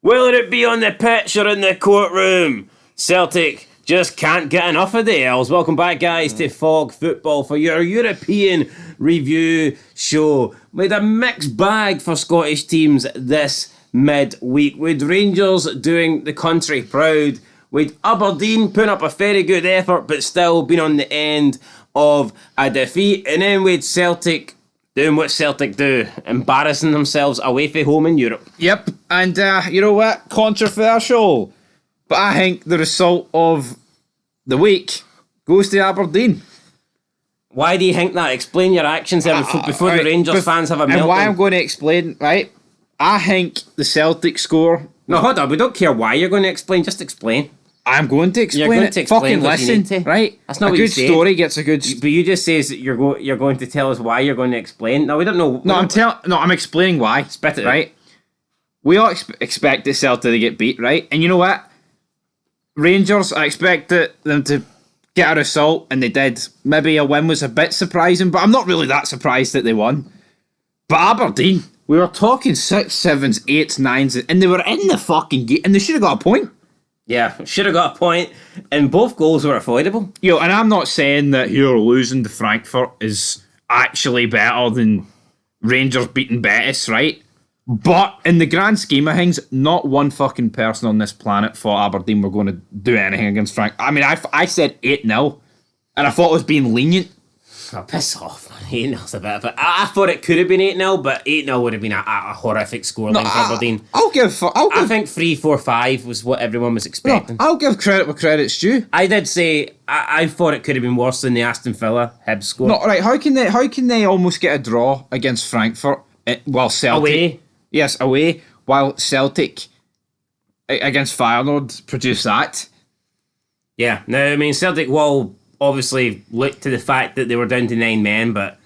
Whether it be on the pitch or in the courtroom, Celtic just can't get enough of the L's. Welcome back, guys, to Fog Football for your European review show. With a mixed bag for Scottish teams this midweek, with Rangers doing the country proud, with Aberdeen putting up a very good effort but still being on the end of a defeat, and then with Celtic doing what Celtic do, embarrassing themselves away from home in Europe. Yep, and you know what? Controversial. But I think the result of the week goes to Aberdeen. Why do you think that? Explain your actions there before the Rangers fans have a meltdown. And why I'm going to explain, right? I think the Celtic score... No, hold on. We don't care why you're going to explain. Just explain. I'm going to explain. You're going to explain. Fucking listen, right? That's not a what good you said. Story gets a good. But you just says that you're going to tell us why you're going to explain. No, we don't know. I'm explaining why. Spit it right. We all expect the Celtic to get beat, right? And you know what? Rangers, I expected them to get a result, and they did. Maybe a win was a bit surprising, but I'm not really that surprised that they won. But Aberdeen, we were talking 6, 7s, 8s, 9s, and they were in the fucking game, and they should have got a point. Yeah, should have got a point, and both goals were avoidable. Yo, and I'm not saying that you're losing to Frankfurt is actually better than Rangers beating Betis, right? But in the grand scheme of things, not one fucking person on this planet thought Aberdeen were going to do anything against Frank. I mean, I said 8-0, and I thought it was being lenient. Oh, piss off, man. 8-0's a bit, but I thought it could have been 8-0, but 8-0 would have been a horrific scoreline for Aberdeen. I think 3-4-5 was what everyone was expecting. No, I'll give credit where credit's due. I did say I thought it could have been worse than the Aston Villa Hibs score. No, right. How can they almost get a draw against Frankfurt while Celtic away? Yes, away. While Celtic against Feyenoord produce that. Yeah. Now, I mean, Celtic will obviously look to the fact that they were down to 9 men, but I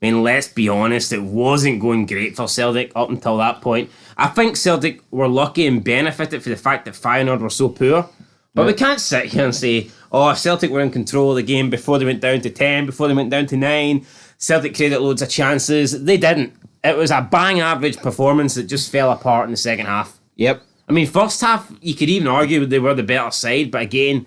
mean, let's be honest, it wasn't going great for Celtic up until that point. I think Celtic were lucky and benefited for the fact that Feyenoord were so poor. But we can't sit here and say, oh, Celtic were in control of the game before they went down to 10, before they went down to 9. Celtic created loads of chances. They didn't. It was a bang average performance that just fell apart in the second half. Yep. I mean, first half, you could even argue they were the better side, but again,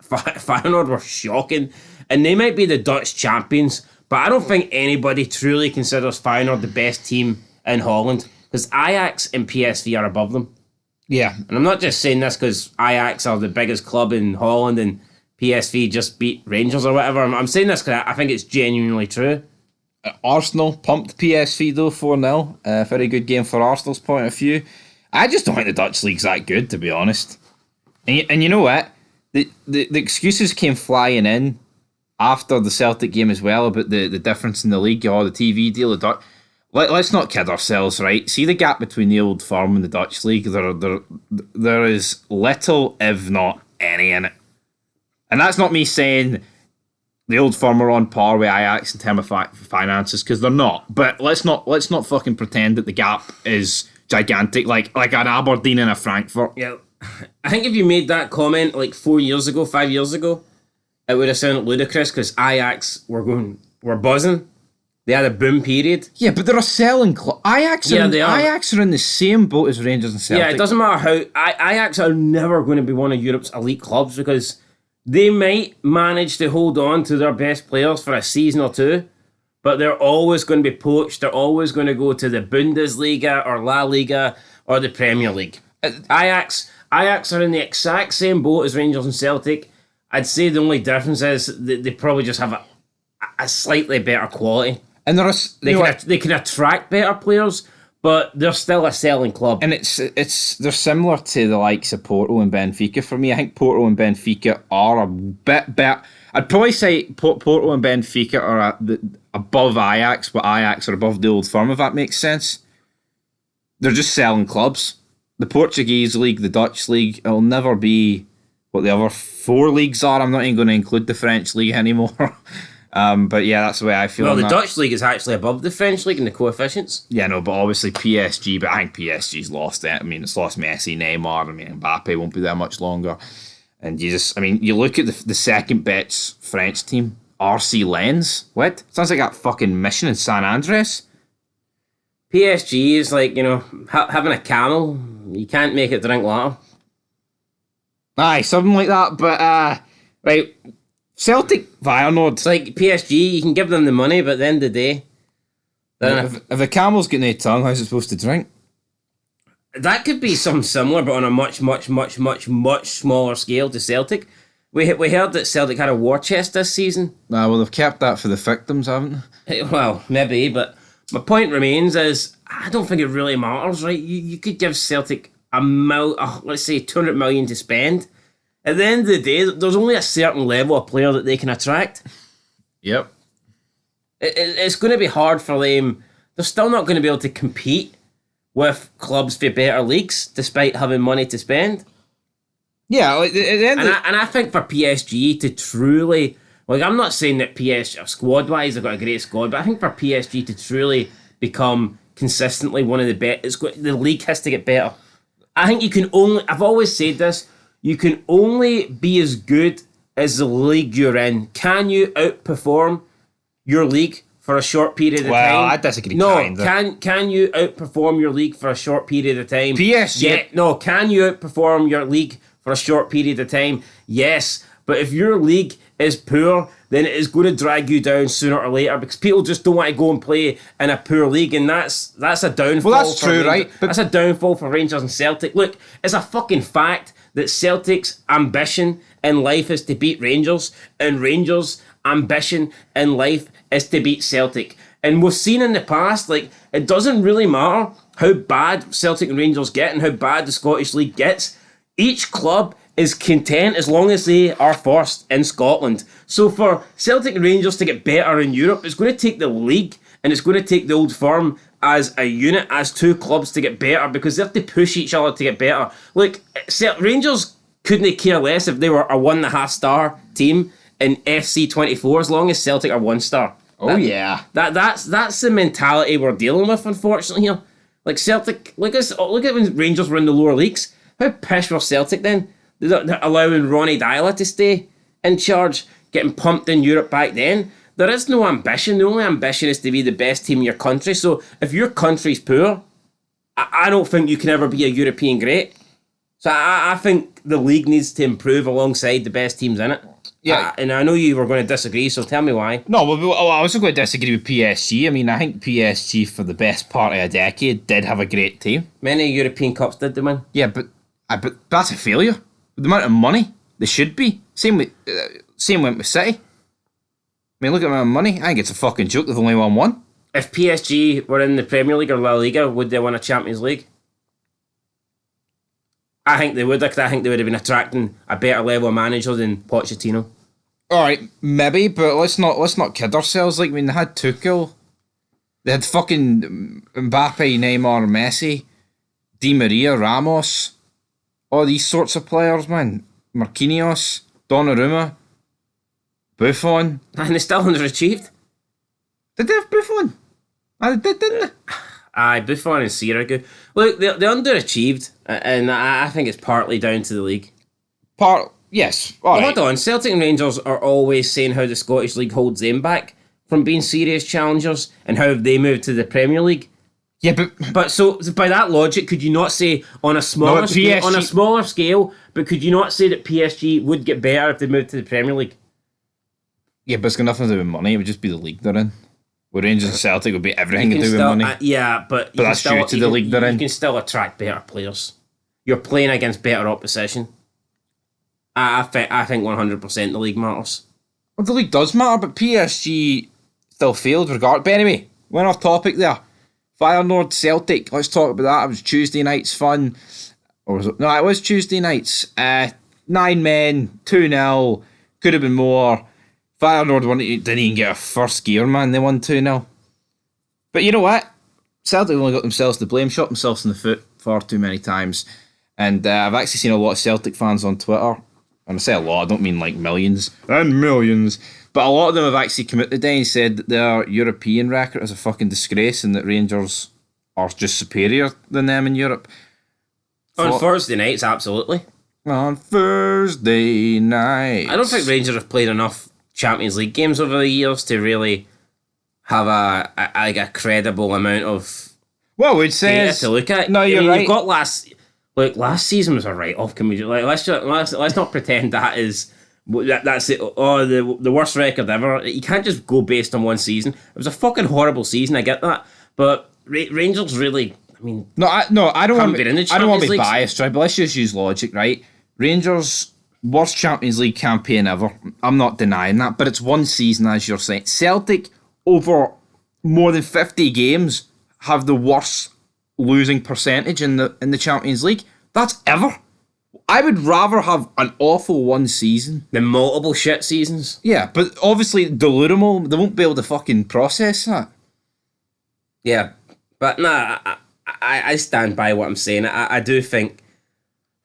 Feyenoord were shocking, and they might be the Dutch champions, but I don't think anybody truly considers Feyenoord the best team in Holland, because Ajax and PSV are above them. Yeah. And I'm not just saying this because Ajax are the biggest club in Holland and PSV just beat Rangers or whatever. I'm saying this because I think it's genuinely true. Arsenal pumped PSV though 4-0. Very good game for Arsenal's point of view. I just don't think the Dutch league's that good, to be honest. And you know what? The excuses came flying in after the Celtic game as well about the difference in the league, or the TV deal. Let's not kid ourselves, right? See the gap between the Old Firm and the Dutch league. There is little, if not any, in it. And that's not me saying the Old Firm are on par with Ajax in terms of finances, because they're not. But let's not fucking pretend that the gap is gigantic, like an Aberdeen and a Frankfurt. Yeah. I think if you made that comment like 5 years ago, it would have sounded ludicrous because Ajax were buzzing. They had a boom period. Yeah, but they're a selling club. Ajax are in the same boat as Rangers and Celtic. Yeah, it doesn't matter how. Ajax are never going to be one of Europe's elite clubs because they might manage to hold on to their best players for a season or two, but they're always going to be poached. They're always going to go to the Bundesliga or La Liga or the Premier League. Ajax are in the exact same boat as Rangers and Celtic. I'd say the only difference is that they probably just have a slightly better quality. And they can attract better players, but they're still a selling club. And they're similar to the likes of Porto and Benfica for me. I think Porto and Benfica are a bit better. I'd probably say Porto and Benfica are above Ajax, but Ajax are above the Old Firm, if that makes sense. They're just selling clubs. The Portuguese league, the Dutch league, it'll never be what the other 4 leagues are. I'm not even going to include the French league anymore. But yeah, that's the way I feel. Well, the Dutch league is actually above the French league in the coefficients. Yeah, no, but obviously PSG, but I think PSG's lost it. I mean, it's lost Messi, Neymar. I mean, Mbappe won't be there much longer. And you look at the second best French team, RC Lens. What? Sounds like that fucking mission in San Andreas. PSG is like, having a camel You can't make it drink water. Aye, something like that. But right, Celtic Feyenoord. It's like PSG. You can give them the money, but at the end of the day, If a camel's got no tongue, how's it supposed to drink? that could be something similar, but on a much, much, much, much, much smaller scale to Celtic. We heard that Celtic had a war chest this season. Nah, well, they've kept that for the victims, haven't they? Well, maybe, but my point remains is I don't think it really matters, right? You could give Celtic let's say 200 million to spend. At the end of the day, there's only a certain level of player that they can attract. Yep. It's going to be hard for them. They're still not going to be able to compete with clubs for better leagues, despite having money to spend. Yeah, like, And I think for PSG to truly, like, I'm not saying that PSG squad wise they've got a great squad, but I think for PSG to truly become consistently one of the best, the league has to get better. I think you can only, I've always said this, you can only be as good as the league you're in. Can you outperform your league for a short period of time? Well, I disagree. No, kinda. can you outperform your league for a short period of time? PSG. Yeah, no, can you outperform your league for a short period of time? Yes, but if your league is poor, then it is going to drag you down sooner or later because people just don't want to go and play in a poor league, and that's a downfall. Well, that's for true, Rangers. right? But That's a downfall for Rangers and Celtic. Look, it's a fucking fact that Celtic's ambition in life is to beat Rangers, and Rangers' ambition in life is to beat Celtic. And we've seen in the past, like, it doesn't really matter how bad Celtic and Rangers get and how bad the Scottish League gets. Each club is content as long as they are first in Scotland. So for Celtic and Rangers to get better in Europe, it's going to take the league and it's going to take the Old Firm as a unit, as two clubs to get better because they have to push each other to get better. Look, Rangers couldn't care less if they were a 1.5 star team in FC24 as long as Celtic are 1 star. That's the mentality we're dealing with, unfortunately, here. Like Celtic, look at when Rangers were in the lower leagues. How pissed were Celtic then? They're allowing Ronnie Dyla to stay in charge, getting pumped in Europe back then. There is no ambition. The only ambition is to be the best team in your country. So if your country's poor, I don't think you can ever be a European great. So I think the league needs to improve alongside the best teams in it. Yeah. And I know you were going to disagree, so tell me why. No, well, I was going to disagree with PSG. I mean, I think PSG for the best part of a decade did have a great team. Many European Cups did they win? Yeah, but that's a failure. The amount of money they should be. Same went with City. I mean, look at the amount of money. I think it's a fucking joke they've only won one. If PSG were in the Premier League or La Liga, would they win a Champions League? I think they would, because I think they would have been attracting a better level of manager than Pochettino. All right, maybe, but let's not kid ourselves. Like, I mean, they had Tuchel, they had fucking Mbappe, Neymar, Messi, Di Maria, Ramos, all these sorts of players, man. Marquinhos, Donnarumma, Buffon. And they still underachieved. Did they have Buffon? I did, didn't they? Aye, Buffon and Siragu. Look, they underachieved, and I think it's partly down to the league. Yes. All right. Hold on, Celtic and Rangers are always saying how the Scottish League holds them back from being serious challengers and how they moved to the Premier League. Yeah, but so by that logic, could you not say on a smaller scale, but could you not say that PSG would get better if they moved to the Premier League? Yeah, but it's got nothing to do with money. It would just be the league they're in. Where Rangers and Celtic would be everything to do with money. But that's due to the league they're in. You can still attract better players. You're playing against better opposition. I think 100% the league matters. Well, the league does matter, but PSG still failed regardless. But anyway, went off topic there. Feyenoord Celtic. Let's talk about that. It was Tuesday night's fun. Or was it? No, it was Tuesday nights. 9 men, 2-0. Could have been more. Feyenoord didn't even get a first gear, man. They won 2-0. But you know what? Celtic only got themselves to blame, shot themselves in the foot far too many times. And I've actually seen a lot of Celtic fans on Twitter. And I say a lot, I don't mean like millions and millions. But a lot of them have actually come out today and said that their European record is a fucking disgrace and that Rangers are just superior than them in Europe. On Thursday nights, absolutely. On Thursday night. I don't think Rangers have played enough Champions League games over the years to really have a credible amount of what would say data to look at. No, you're right. You've got Look, last season was a write-off. Can we let's not pretend that's it. Oh, the worst record ever. You can't just go based on one season. It was a fucking horrible season. I get that, but Rangers really. I mean, I don't want been in the I don't want to be Champions biased, right? But let's just use logic, right? Rangers worst Champions League campaign ever. I'm not denying that, but it's one season, as you're saying. Celtic over more than 50 games have the worst losing percentage in the Champions League. That's ever. I would rather have an awful one season than multiple shit seasons. Yeah, but obviously dilute them all. They won't be able to fucking process that. Yeah, but nah, I stand by what I'm saying. I do think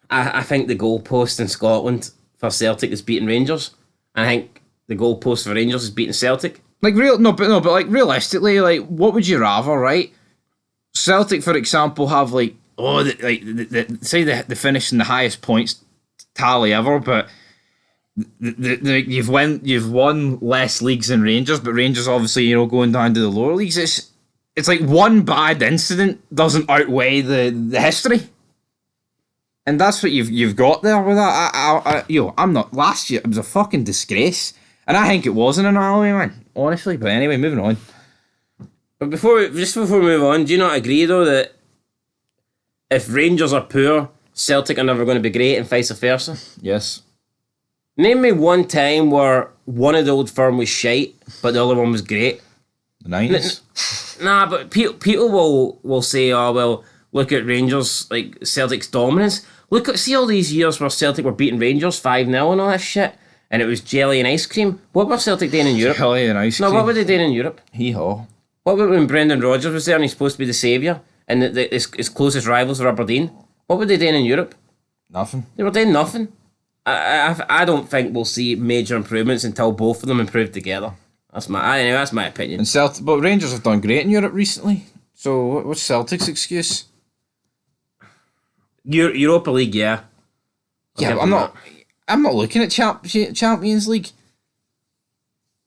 I think the goalpost in Scotland for Celtic is beating Rangers. I think the goalpost for Rangers is beating Celtic. But like realistically, like what would you rather, right? Celtic, for example, have they finish in the highest points tally ever, but you've won less leagues than Rangers, but Rangers obviously going down to the lower leagues. It's like one bad incident doesn't outweigh the history, and that's what you've got there with that. I'm not. Last year it was a fucking disgrace, and I think it wasn't an alley, man. Honestly, but anyway, moving on. But before we move on, do you not agree though that if Rangers are poor, Celtic are never going to be great, and vice versa? Yes. Name me one time where one of the Old Firm was shite, but the other one was great. The 90s. Nah, but people will say, oh well, look at Rangers, like Celtic's dominance. See all these years where Celtic were beating Rangers 5-0 and all that shit, and it was jelly and ice cream. What were Celtic doing in Europe? Jelly and ice cream. No, what were they doing in Europe? Hee-haw. What about when Brendan Rodgers was there and he's supposed to be the saviour and his closest rivals were Aberdeen? What were they doing in Europe? Nothing. They were doing nothing. I don't think we'll see major improvements until both of them improve together. That's my opinion. And but Rangers have done great in Europe recently. So what's Celtic's excuse? Europa League, yeah. Yeah, but I'm not looking at Champions League.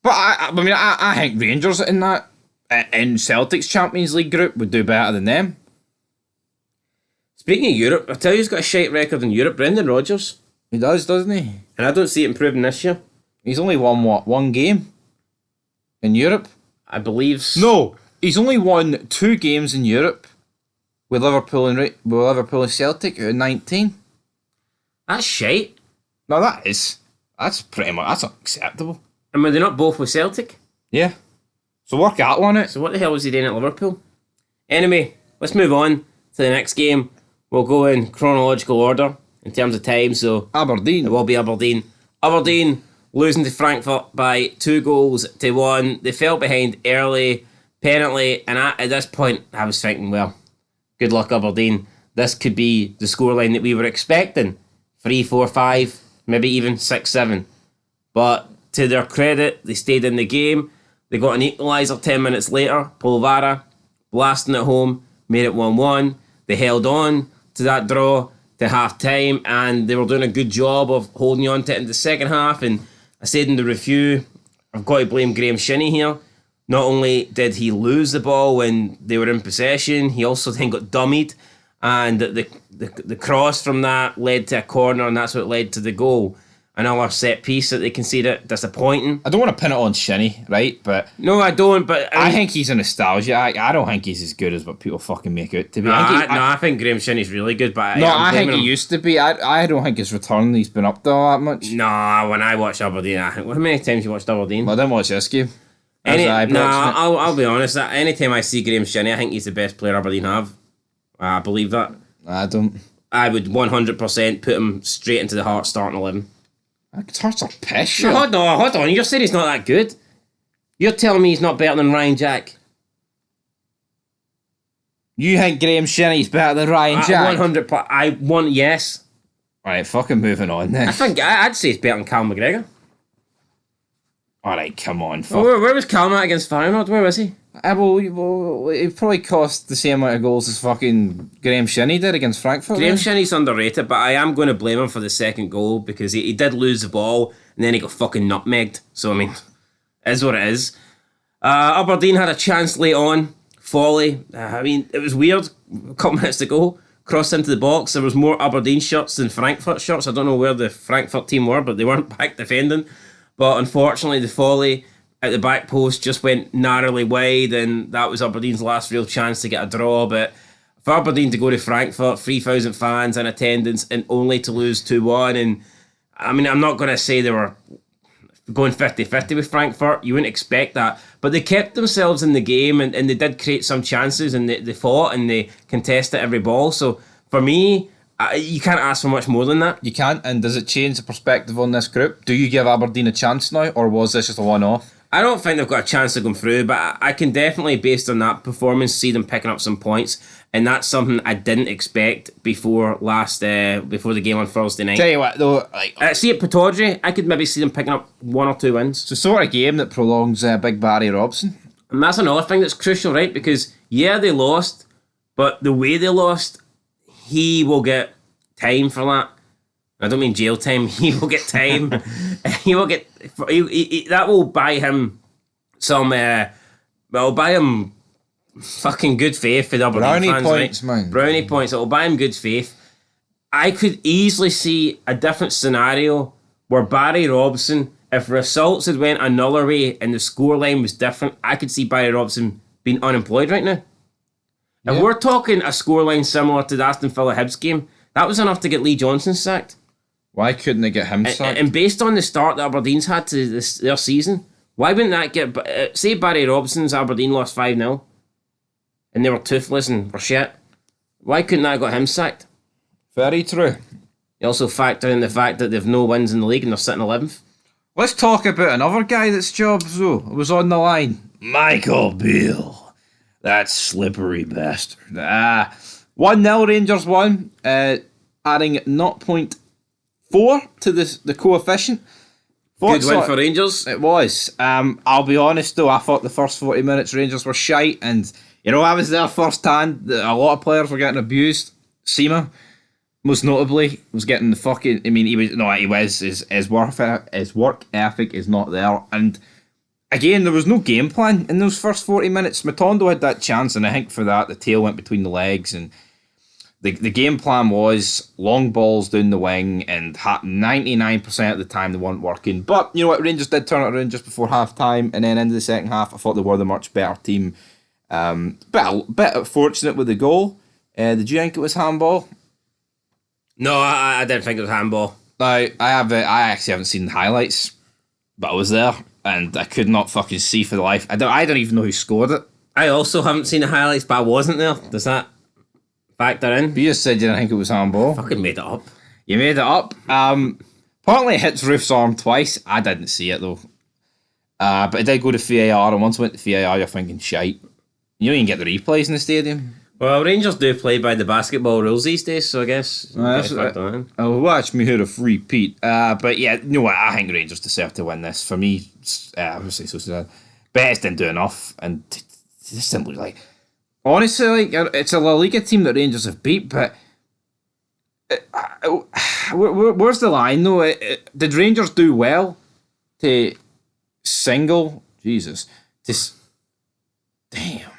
But I think Rangers in Celtic's Champions League group would do better than them. Speaking of Europe, I tell you, he's got a shite record in Europe. Brendan Rodgers. He does, doesn't he? And I don't see it improving this year. He's only won one game in Europe. I believe. No, he's only won 2 games in Europe with Liverpool and Celtic at 19. That's shite. No, that's pretty much that's unacceptable. And were they not both with Celtic? Yeah. So work that one out. So what the hell was he doing at Liverpool? Anyway, let's move on to the next game. We'll go in chronological order in terms of time. So Aberdeen. It will be Aberdeen. Aberdeen losing to Frankfurt by 2-1. They fell behind early, penalty, and at this point I was thinking, well, good luck Aberdeen. This could be the scoreline that we were expecting. 3-4-5, maybe even 6-7. But to their credit, they stayed in the game. They got an equaliser 10 minutes later. Polvara blasting it home, made it 1-1. They held on to that draw to half time, and they were doing a good job of holding on to it in the second half. And I said in the review, I've got to blame Graham Shinnie here. Not only did he lose the ball when they were in possession, he also then got dummied, and the cross from that led to a corner, and that's what led to the goal. Another set piece that they conceded, disappointing. I don't want to pin it on Shinnie, right? But no, I don't. But I think he's a nostalgia. I don't think he's as good as what people fucking make out to be. I think Graham Shinnie's really good, but I think he used to be. I don't think his return he's been up there that much. No, when I watched Aberdeen, how many times you watched Aberdeen? Well, I didn't watch this game. I'll be honest. Anytime I see Graham Shinnie, I think he's the best player Aberdeen have. I believe that. I don't. I would 100% put him straight into the Hearts starting 11. Hearts are piss. No, hold on. You just said he's not that good. You're telling me he's not better than Ryan Jack. You think Graham Shinnie's better than Ryan Jack? 100%. Yes. Alright, fucking moving on then. I'd say he's better than Cal McGregor. Alright, come on. Where was Cal at against Feyenoord? Where was he? Well, it probably cost the same amount of goals as fucking Graham Shinnie did against Frankfurt. Graham Shinnie's underrated, but I am going to blame him for the second goal because he did lose the ball and then he got fucking nutmegged. So, I mean, it is what it is. Aberdeen had a chance late on. Foley. It was weird. A couple minutes to go. crossed into the box. There was more Aberdeen shirts than Frankfurt shirts. I don't know where the Frankfurt team were, but they weren't back defending. But unfortunately, the volley at the back post just went narrowly wide, and that was Aberdeen's last real chance to get a draw. But for Aberdeen to go to Frankfurt, 3,000 fans in attendance, and only to lose 2-1, and I mean, I'm not going to say they were going 50-50 with Frankfurt. You wouldn't expect that. But they kept themselves in the game, and they did create some chances, and they fought, and they contested every ball. So for me, you can't ask for much more than that. You can't, and does it change the perspective on this group? Do you give Aberdeen a chance now, or was this just a one-off? I don't think they've got a chance of going through, but I can definitely, based on that performance, see them picking up some points, and that's something I didn't expect before before the game on Thursday night. Tell you what, though, See at Pittodrie, I could maybe see them picking up 1 or 2 wins. it's the sort of game that prolongs Big Barry Robson. And that's another thing that's crucial, right? Because, yeah, they lost, but the way they lost, he will get time for that. I don't mean jail time. He will get time. He will get... that will buy him some... will buy him fucking good faith for the Aberdeen Brownie fans, points, right? man. Brownie points. It will buy him good faith. I could easily see a different scenario where Barry Robson, if results had went another way and the scoreline was different, I could see Barry Robson being unemployed right now. Yeah. If we're talking a scoreline similar to the Aston Villa Hibs game, that was enough to get Lee Johnson sacked. Why couldn't they get him sacked? And based on the start that Aberdeen's had to their season, why wouldn't that get... say Barry Robson's Aberdeen lost 5-0 and they were toothless and were shit. Why couldn't that have got him sacked? Very true. You also factor in the fact that they've no wins in the league and they're sitting 11th. Let's talk about another guy that's job, though, was on the line. Michael Beale. That slippery bastard. 1-0 Rangers won, adding 0.4 to the coefficient. Good win for Rangers. It was. I'll be honest though, I thought the first 40 minutes Rangers were shite, and you know, I was there first hand. A lot of players were getting abused. Seema, most notably, was getting the fucking... I mean, his work ethic is not there, and again, there was no game plan in those first 40 minutes. Matondo had that chance, and I think for that, the tail went between the legs, and the game plan was long balls down the wing, and 99% of the time they weren't working. But, you know what, Rangers did turn it around just before half-time, and then into the second half, I thought they were the much better team. Bit fortunate with the goal. Did you think it was handball? No, I didn't think it was handball. Now, I actually haven't seen the highlights, but I was there, and I could not fucking see for the life. I don't even know who scored it. I also haven't seen the highlights, but I wasn't there. Does that factor in? You just said you didn't think it was handball. Fucking made it up. You made it up. Apparently it hits Roof's arm twice. I didn't see it though. But it did go to VAR, and once it went to VAR, you're thinking shite. You don't even get the replays in the stadium. Well, Rangers do play by the basketball rules these days, so I guess... I'll watch me hear a free Pete. But yeah, you know what? I think Rangers deserve to win this. For me, obviously, Betis didn't do enough, and just didn't look like... Honestly, like, it's a La Liga team that Rangers have beat, but... where's the line, though? Did Rangers do well to single... Jesus. Damn.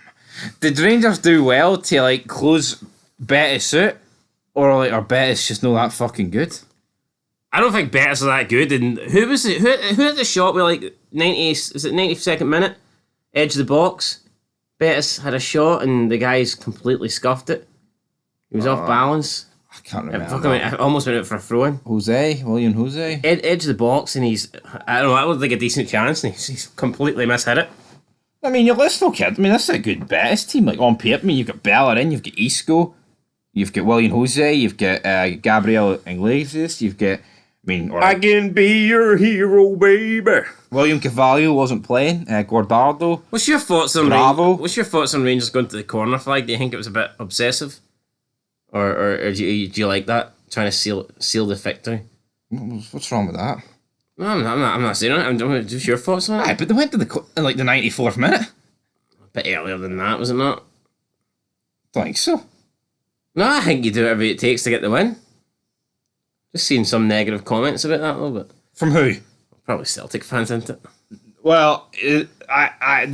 Did Rangers do well to, like, close Betis out? Or, like, are Betis just not that fucking good? I don't think Betis are that good. And who was it? Who had the shot with, like, 92nd minute? Edge of the box. Betis had a shot and the guys completely scuffed it. He was off balance. I can't remember. I almost went out for a throw-in. William Jose. Edge of the box, and I don't know, that looked like a decent chance, and he's completely mishit it. I mean, let's not kid. I mean, this is a good Betis team. Like, on paper, I mean, you've got Bellerin, you've got Isco, you've got William Jose, you've got Gabriel Iglesias, you've got... I can be your hero, baby. William Carvalho wasn't playing. Guardado. What's your thoughts on Rangers going to the corner flag? Do you think it was a bit obsessive? Or do you like that? Trying to seal the victory? What's wrong with that? No, I'm not saying it. I'm just your thoughts on it. Aye, but they went to in like the 94th minute. A bit earlier than that, was it not? Don't think so. No, I think you do whatever it takes to get the win. Just seen some negative comments about that a little bit. From who? Probably Celtic fans, isn't it? Well, they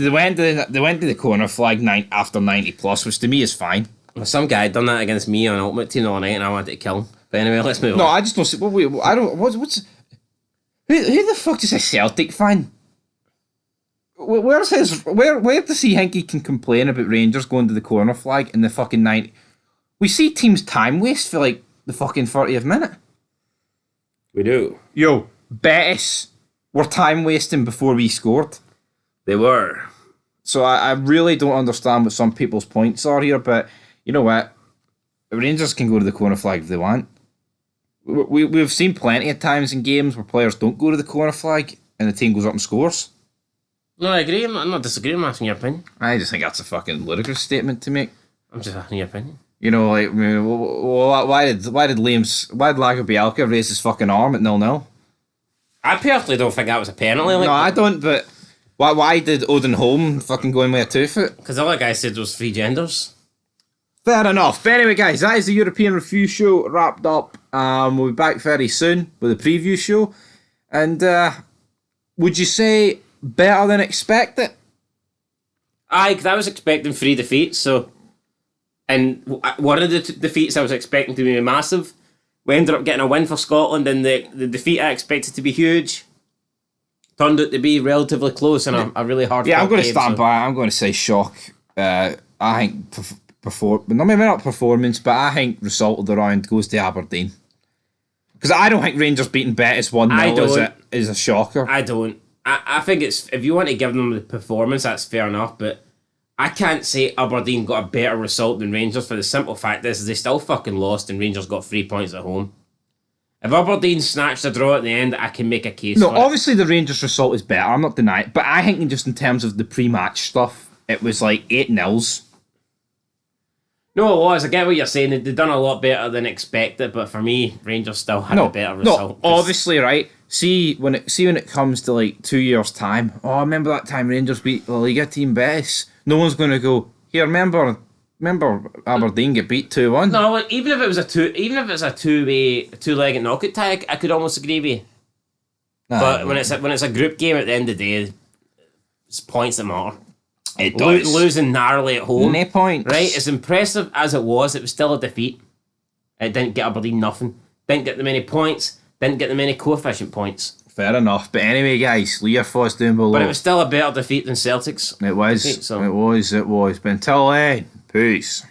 went to the corner flag after 90 plus, which to me is fine. Some guy done that against me on Ultimate Team the other night, and I wanted to kill him. But anyway, let's move on. No, I just don't see. Wait, I don't. What's who the fuck is a Celtic fan? Where does he think he can complain about Rangers going to the corner flag in the fucking 90? We see teams time waste for like the fucking 30th minute. We do. Yo, Betis were time wasting before we scored. They were. So I really don't understand what some people's points are here, but you know what? Rangers can go to the corner flag if they want. We've seen plenty of times in games where players don't go to the corner flag and the team goes up and scores. No, I agree. I'm not disagreeing. I'm asking your opinion. I just think that's a fucking ludicrous statement to make. I'm just asking your opinion. You know, like, I mean, why did Lago Bielka raise his fucking arm at 0-0? I personally don't think that was a penalty. No, I don't, but why did Odin Holm fucking go in with a 2-foot? Because the other guy said there was 3 genders. Fair enough. But anyway, guys, that is the European Review Show wrapped up. We'll be back very soon with a preview show. And would you say better than expected? Aye, because I was expecting 3 defeats, so... And one of the defeats I was expecting to be massive. We ended up getting a win for Scotland, and the defeat I expected to be huge turned out to be relatively close and a really hard. Yeah, I'm going to stand by. I'm going to say shock. I think maybe not performance, but I think result of the round goes to Aberdeen. Because I don't think Rangers beating Betis 1-0 is a shocker. I don't. I think it's, if you want to give them the performance, that's fair enough, but I can't say Aberdeen got a better result than Rangers for the simple fact is they still fucking lost and Rangers got 3 points at home. If Aberdeen snatched a draw at the end, I can make a case for it. No, obviously the Rangers result is better, I'm not denying it, but I think just in terms of the pre-match stuff, it was like 8-0s. No, it was. I get what you're saying. They've done a lot better than expected, but for me, Rangers still had a better result. No, obviously, right? See when it comes to like 2 years' time. Oh, I remember that time Rangers beat the Liga team Betis. No one's going to go here. Remember Aberdeen get beat 2-1. No, even if it's a two-legged knockout tie, I could almost agree with you. But when it's a group game, at the end of the day, it's points that matter. It does. Losing narrowly at home. No points. Right? As impressive as it was still a defeat. It didn't get Aberdeen nothing. Didn't get them any points. Didn't get them any coefficient points. Fair enough. But anyway, guys, leave your thoughts down below. But it was still a better defeat than Celtic's. It was. Defeat, so. It was. But until then, peace.